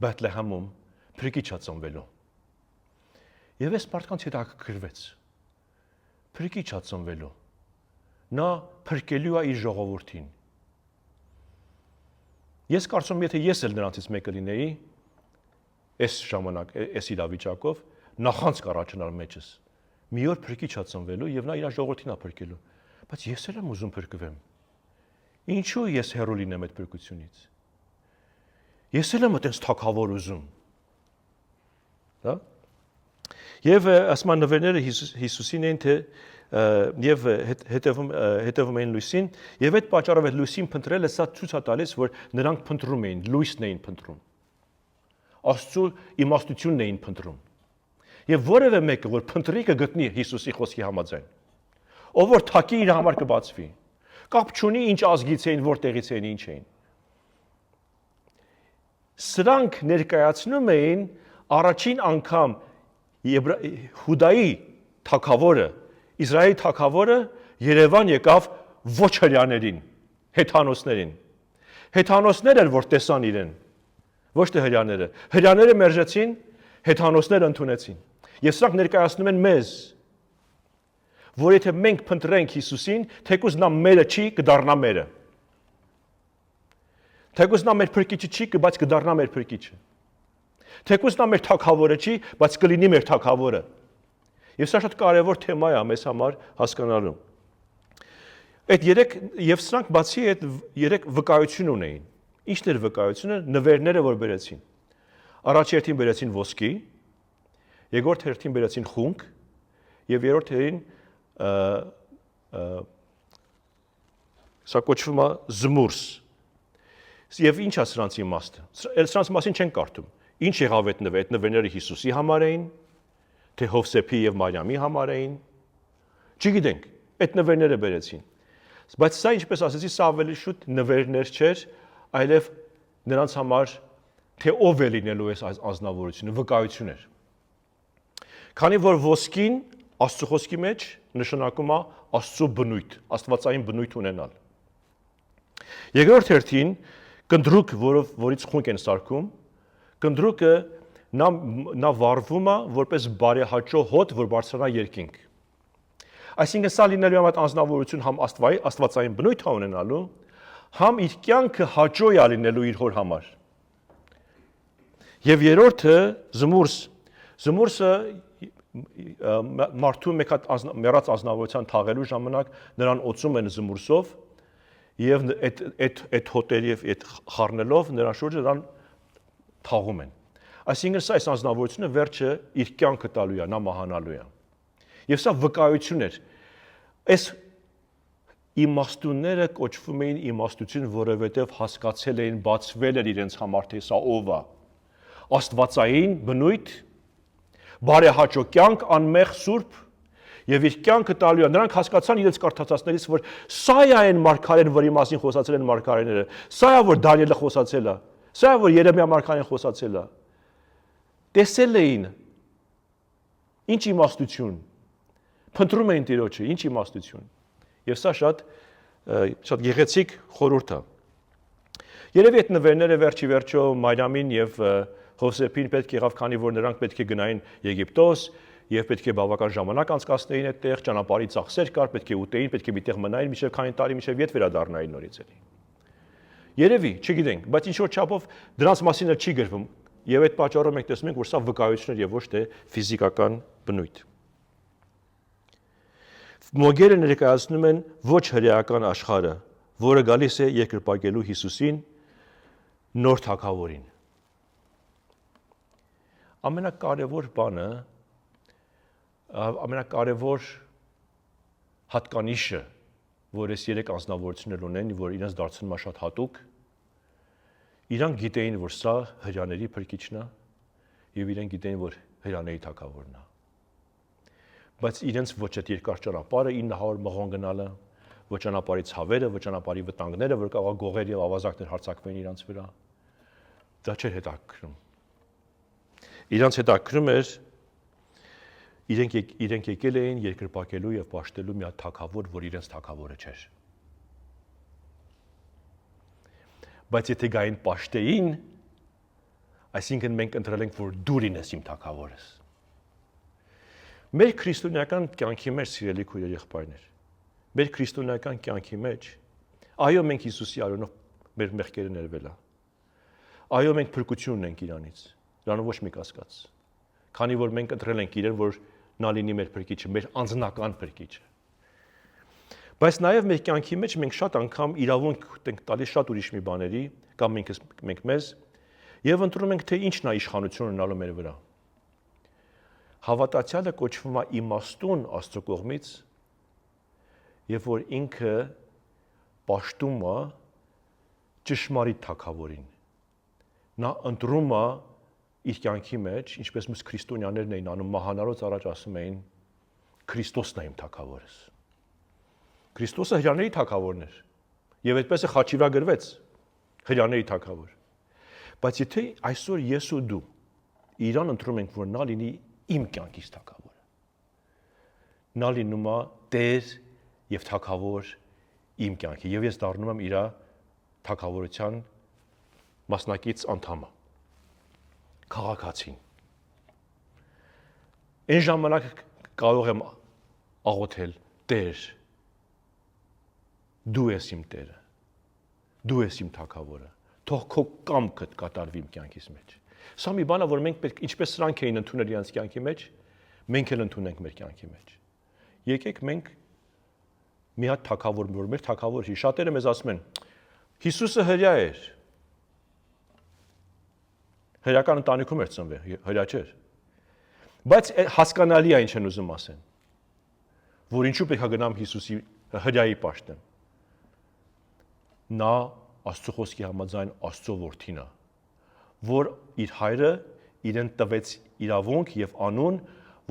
Բեթլեհեմում փրկիչ է ծնվելու։ Եվ այս մարդկանց հետաքրքրվեց։ Փրկիչ է ծնվելու։ Նա փրկելու է իր ժողովրդին։ Ես կարծում եմ, եթե ես էլ նրանցից մեկը լինեի, այս ժամանակ, այս իրավիճակով նախանց կառաջանար մեջս։ Մի օր փրկիչ է ծնվելու եւ նա իր ժողովրդին է փրկելու։ Բայց ես էլ եմ ուզում փրկվեմ։ Ինչու ես հեռու լինեմ այդ փրկությունից։ Ես էլ եմ այդպես թակավոր ուզում։ Հա։ Եվ ասման նվերները Հիսուսին են թե եւ հետևում էին լույսին եւ այդ պատճառով այդ լույսին փնտրելը սա ցույց է տալիս, որ նրանք փնտրում էին, լույսն էին փնտրում։ Աստծո իմաստությունն էին փնտրում։ Եվ որևէ մեկը, որ փնտրի կգտնի Հիսուսի խոսքի համաձայն։ Ով որ թակի իր համար կբացվի։ Կապ չունի ինչ ազգից էին, որտեղից էին, ինչ էին։ Սրանք ներկայացնում էին առաջին անգամ Հուդայի թագավորը, Իսրայելի թագավորը Երևան եկավ ոչ հրյաներին, հեթանոսներին։ Հեթանոսներ են, որ տեսան իրեն, ոչ թե հրյաները։ Հրյաները մերժեցին, հեթանոսները ընդունեցին։ Եվ սրանք ներկայացնում են մեզ, որ եթե մենք փնտրենք Հիսուսին, թեկուզ նա մերը չի, կդառնա մերը։ Թեկուզ նա մեր փրկիչը չի, բայց կդառնա մեր փրկիչը։ Թեկուզ նա մեր թագավորը չի, բայց կլինի մեր թագավորը։ Եվ սա շատ կարևոր թեմա է մեզ համար հասկանալու։ Այդ 3 եւ սրանք բացի այդ 3 վկայություն ունեին։ Ինչն էր վկայությունը, նվերները, որ բերեցին։ Առաջի հերթին բերեցին ոսկի, երկրորդ հերթին բերեցին խունկ եւ երրորդ հերթին սա կոչվում է զմուրս։ Եվ ինչ է սրանց իմաստը։ Սրանց մասին չեն կարդում։ Ինչ եղավ այդ նվերները Հիսուսի համար էին, թե Հովսեփի եւ Մարիամի համար էին։ Չգիտենք, այդ նվերները բերեցին։ Բայց սա ինչպես ասեցի, սա ավելի շուտ նվերներ չէր, այլև նրանց համար թե ով է լինելու այս անձնավորությունը, վկայություն էր։ Քանի որ ոսկին Աստծո խոսքի մեջ նշանակում է Աստծո բնույթ, աստվածային բնույթ ունենալ։ Երկրորդ հերթին կնդրուկ, որից խունկ են սարքում, կնդրուկը նա վառվում է որպես բարեհաճո հոտ, որ բարձրանա երկինք։ Այսինքն սա լինելու համար անձնավորություն համ աստվածային բնույթ է ունենալու, համ իր կյանքը հաճո է լինելու իր հոր համար։ Եվ երրորդը զմուրս։ Զմուրսը մարդու մեկ հատ մեռած անձնավորության թաղելու ժամանակ նրան օծում են զմուրսով եւ այդ հոտերի եւ այդ խառնելով նրան շուրջը նրան թաղում են։ Այսինքն սա այս անձնավորությունը վերջը իր կյանքը տալու է, նա մահանալու է։ Եվ սա վկայություն էր։ Այս իմաստունները կոչվում էին իմաստություն, որովհետև հասկացել էին, բացվել էր իրենց համար, թե սա ով է։ Աստվածային բնույթ, բարեհաճո կյանք, անմեղ սուրբ եւ իր կյանքը տալու է։ Նրանք հասկացան իրենց կարդացածներից, որ սա է այն մարգարեն, որի մասին խոսացել են մարգարեները։ Սա է, որ Դանիելը խոսացել է։ Սա է, որ Երեմիա մարգարեն խոսացել է։ Տեսել էին ինչ իմաստություն։ Փնտրում էին Տիրոջը, ինչ իմաստություն։ Եվ սա շատ գեղեցիկ խորհուրդ է։ Երևի այդ նվերները վերջի վերջո Մարիամին եւ Հովսեփին պետք եղավ, քանի որ նրանք պետք է գնային Եգիպտոս եւ պետք է բավական ժամանակ անցկացնեին այդտեղ, ճանապարհի ծախսեր կար, պետք է ուտեին, պետք է միտեղ մնային, մինչեւ քանի տարի, մինչեւ ետ վերադառնային նորից էլի։ Երևի, չգիտենք, բայց ինչ որ չափով դրանց մասին էլ չի գրվում։ եւ այդ պատճառով մենք տեսնում ենք, որ սա վկայություն է եւ ոչ թե ֆիզիկական բնույթ։ Մոգերը ներկայացնում են ոչ հրեական աշխարհը, որը գալիս է երկրպագելու Հիսուսին, նոր թագավորին։ Ամենակարևոր բանը, ամենակարևոր հատկանիշը, որ այս երեք անձնավորություններ ունեն, որ իրենց դարձնում է շատ հատուկ, իրանք գիտեին, որ սա հրեաների փրկիչն է, եւ իրենք գիտեին, որ հրեաների թագավորն է։ Բայց իրենց ոչ այդ երկար ճանապարհը 900 մղոն գնալը, ոչ ճանապարհի ցավերը, ոչ ճանապարհի վտանգները, որ կարող գողեր եւ ավազակներ հարձակվեն իրանց վրա, դա չէր հետաքրում։ Իրանց հետաքրում էր իրենք եկել էին երկրպագելու եւ պաշտելու մի հատ թագավոր, որ իրենց թագավորը չէր։ Բայց եթե գային պաշտեին, այսինքն մենք ընտրել ենք, որ դու լինես իմ թագավորս։ Մեր քրիստոնեական կյանքի մեջ, սիրելի քույրեր եւ եղբայրներ, մեր քրիստոնեական կյանքի մեջ, այո, մենք Հիսուսի արյունով մեր մեղքերը ներվել է։ Այո, մենք փրկություն ունենք իրանից, դրանով ոչ մի կասկած։ Քանի որ մենք ընտրել ենք իրեն, որ նա լինի մեր փրկիչը, մեր անձնական փրկիչը։ Բայց նաև մեր կյանքի մեջ մենք շատ անգամ իրավունք ենք տալիս շատ ուրիշ մի բաների, կամ մենք մեզ, եւ ընտրում ենք, թե ինչն է իշխանություն ունենալու մեր վրա։ Հավատացյալը կոչվում է իմաստուն Աստծո կողմից, եւ որ ինքը պաշտում է ճշմարիտ թագավորին։ Նա ընտրում է իր կյանքի մեջ, ինչպես մյուս քրիստոնյաներն էին անում, մահանալուց առաջ ասում էին Քրիստոսն է իմ թագավորս։ Քրիստոսը հրեաների թագավորն էր, եւ այդպես է խաչի վրա գրվեց հրեաների թագավոր։ Բայց եթե այսօր ես ու դու իրան ընտրում ենք, որ նա լինի իմ կյանքից թագավորը, նա լինում է Տեր եւ թագավոր իմ կյանքի, եւ ես դառնում եմ իր թագավորության մասնակից անդամը, քաղաքացին։ Այն ժամանակ կարող եմ աղոթել Տեր, դու ես իմ Տերը, դու ես իմ թագավորը, թող քո կամքդ կատարվի իմ կյանքիս մեջ։ Սա մի բան է, որ մենք պետք ինչպես սրանք էին ընդունել իրենց կյանքի մեջ, մենք էլ ընդունենք մեր կյանքի մեջ։ Եկեք մենք մի հատ թագավոր, որ մեր թագավորի, շատերը մեզ ասում են, Հիսուսը հրյա էր։ Հրեական ընտանիքում էր ծնվել, հրյա չէր։ Բայց հասկանալի է ինչ են ուզում ասեն, որ ինչու պետք է գնամ Հիսուսի հրյայի պաշտեմ։ Նա Աստծո խոսքի համաձայն Աստծո որդին է, որ իր հայրը իրեն տվեց իրավունք եւ անուն,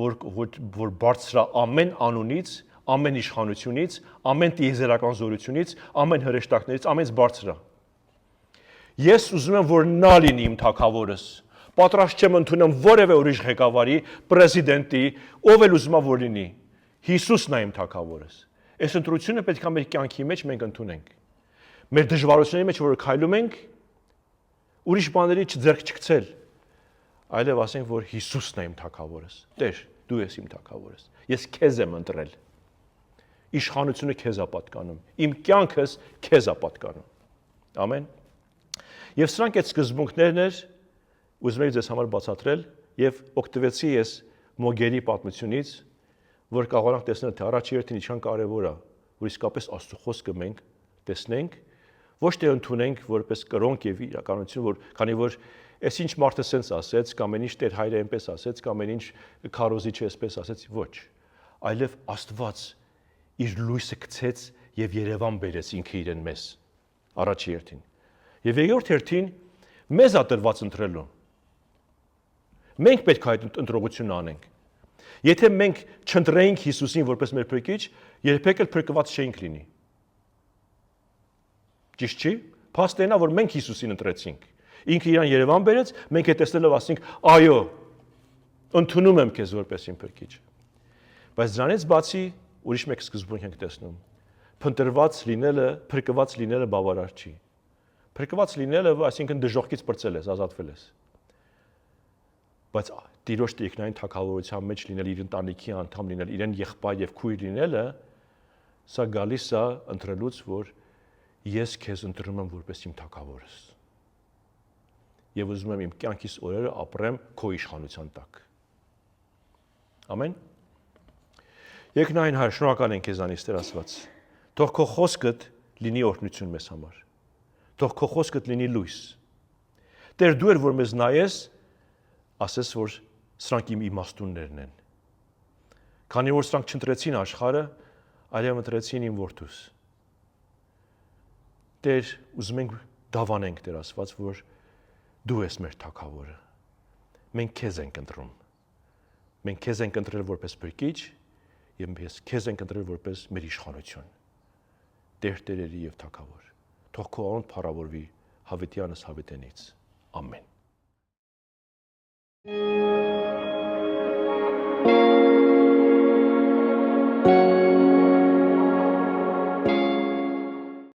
որ բարձրա ամեն անունից, ամեն իշխանությունից, ամեն տիեզերական զորությունից, ամեն հրեշտակներից, ամենից բարձրա։ Ես ուզում եմ, որ նա լինի իմ թագավորս։ Պատրաստ չեմ ընդունել որևէ ուրիշ ղեկավարի, պրեզիդենտի, ով էլ ուզում է որ լինի։ Հիսուսն է իմ թագավորս։ Այս ընտրությունը պետք է մեր կյանքի մեջ մենք ընդունենք։ Մեր դժվարությունների մեջ, որ քայլում ենք, ուրիշ բաների ձեռք չգցել, այլև ասենք, որ Հիսուսն է իմ թագավորս։ Տեր, դու ես իմ թագավորս։ Ես քեզ եմ ընտրել։ Իշխանությունը քեզ է պատկանում։ Իմ կյանքս քեզ է պատկանում։ Ամեն։ Եվ սրանք այդ սկզբունքներն էր, ուզում եմ ձեզ համար բացատրել եւ օգտվեցի ես Մոգերի պատմությունից, որ կարողանանք տեսնել, թե առաջի հերթին ինչքան կարեւոր է, որ իսկապես Աստծո խոսքը մենք տեսնենք, ոչ թե ընդունենք որպես կրոնք եւ իրականություն, որ քանի որ այս ինչ մարդը սենց ասեց, կամ այն ինչ Տեր հայրը այնպես ասեց, կամ այն ինչ քարոզիչը այսպես ասեց, ոչ, այլև Աստված իր լույսը գցեց եւ Երևան բերեց ինքը իրեն մեզ առաջի հերթին։ Եվ երկրորդ հերթին մեզ է տրված ընտրելու։ Մենք պետք է այդ ընտրողությունը անենք։ Եթե մենք չընտրեինք Հիսուսին որպես մեր փրկիչ, երբեք էլ փրկված չէինք լինի։ Ճիշտ չի։ Փաստենա, որ մենք Հիսուսին ընտրեցինք։ Ինքը իրան Երևան բերեց, մենք է տեսնելով ասենք, այո, ընդունում եմ քեզ որպես իմ փրկիչ։ Բայց դրանից բացի ուրիշ մեկ սկզբունք ենք տեսնում։ Փնտրված լինելը, փրկված լինելը բավարար չի։ Փրկված լինելը, այսինքն դժոխքից բրծել ես, ազատվել ես։ Բայց Տիրոջ տիկնային թագավորության մեջ լինել, իր ընտանիքի անդամ լինել, իրեն եղբայր եւ քույր լինելը, սա գալիս է ընտրելուց, որ ես քեզ ընտրում եմ որպես իմ թագավորս։ եւ ուզում եմ իմ կյանքիս օրերը ապրեմ քո իշխանության տակ։ Ամեն։ Երկնային Հայր, շնորհակալ ենք քեզանից Տեր Աստված։ Թող քո խոսքդ լինի օրհնություն մեզ համար։ Թող քո խոսքդ լինի լույս։ Տեր դու ես որ մեզ նայես, ասես որ սրանք իմ իմաստուններն են։ Քանի որ սրանք չընտրեցին աշխարհը, այլև ընտրեցին իմ որդուս։ Տեր, ուզում ենք դավանենք Տեր Աստված, որ դու ես մեր թագավորը։ Մենք քեզ ենք ընտրում։ Մենք քեզ ենք ընտրել որպես փրկիչ եւ մենք քեզ ենք ընտրել որպես մեր իշխանություն։ Տեր տերերի եւ թագավոր։ Թող քո անուն փառավորվի հավիտյանս հավիտենից։ Ամեն։